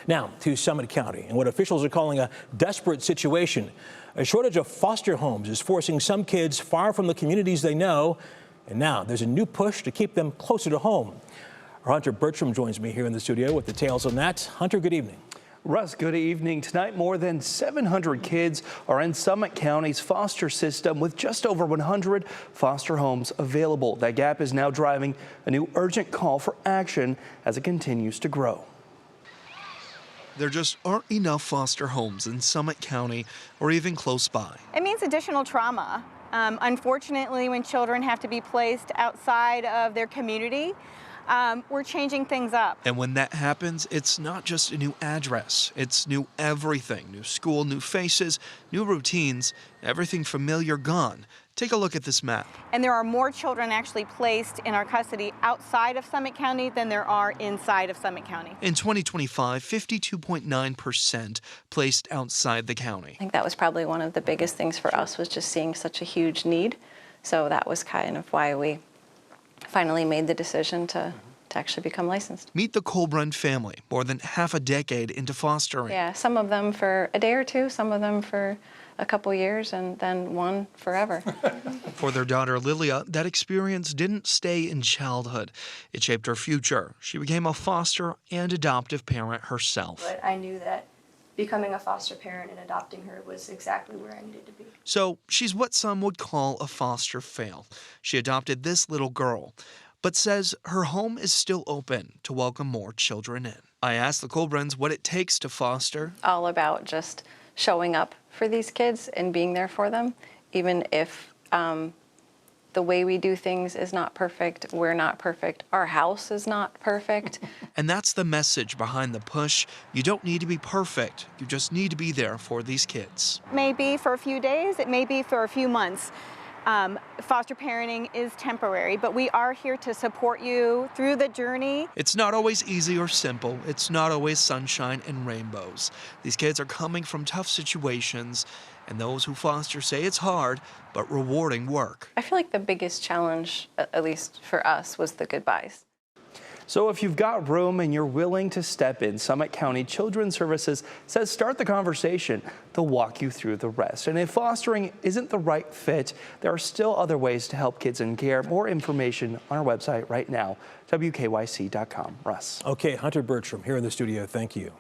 Now to Summit County and what officials are calling a desperate situation. A shortage of foster homes is forcing some kids far from the communities they know, and now there's a new push to keep them closer to home. Our Hunter Bertram joins me here in the studio with details on that. Hunter, good evening. Russ, good evening. Tonight, more than 700 kids are in Summit County's foster system with just over 100 foster homes available. That gap is now driving a new urgent call for action as it continues to grow. There just aren't enough foster homes in Summit County or even close by. It means additional trauma. Unfortunately, when children have to be placed outside of their community, we're changing things up. And when that happens, it's not just a new address, it's new everything. New school, new faces, new routines, everything familiar gone. Take a look at this map. And there are more children actually placed in our custody outside of Summit County than there are inside of Summit County. In 2025, 52.9% placed outside the county. I think that was probably one of the biggest things for us, was just seeing such a huge need. So that was kind of why we finally made the decision to actually become licensed. Meet the Colbrand family, more than half a decade into fostering. Yeah, some of them for a day or two, some of them for a couple years, and then one forever. For their daughter Lilia, that experience didn't stay in childhood. It shaped her future. She became a foster and adoptive parent herself. But I knew that becoming a foster parent and adopting her was exactly where I needed to be. So she's what some would call a foster fail. She adopted this little girl, but says her home is still open to welcome more children in. I asked the Colbrands what it takes to foster. All about just showing up for these kids and being there for them, even if the way we do things is not perfect, we're not perfect, our house is not perfect. And that's the message behind the push. You don't need to be perfect. You just need to be there for these kids. It may be for a few days, it may be for a few months. Foster parenting is temporary, but we are here to support you through the journey. It's not always easy or simple. It's not always sunshine and rainbows. These kids are coming from tough situations, and those who foster say it's hard, but rewarding work. I feel like the biggest challenge, at least for us, was the goodbyes. So if you've got room and you're willing to step in, Summit County Children's Services says start the conversation. They'll walk you through the rest. And if fostering isn't the right fit, there are still other ways to help kids in care. More information on our website right now, wkyc.com. Russ. Okay, Hunter Bertram here in the studio. Thank you.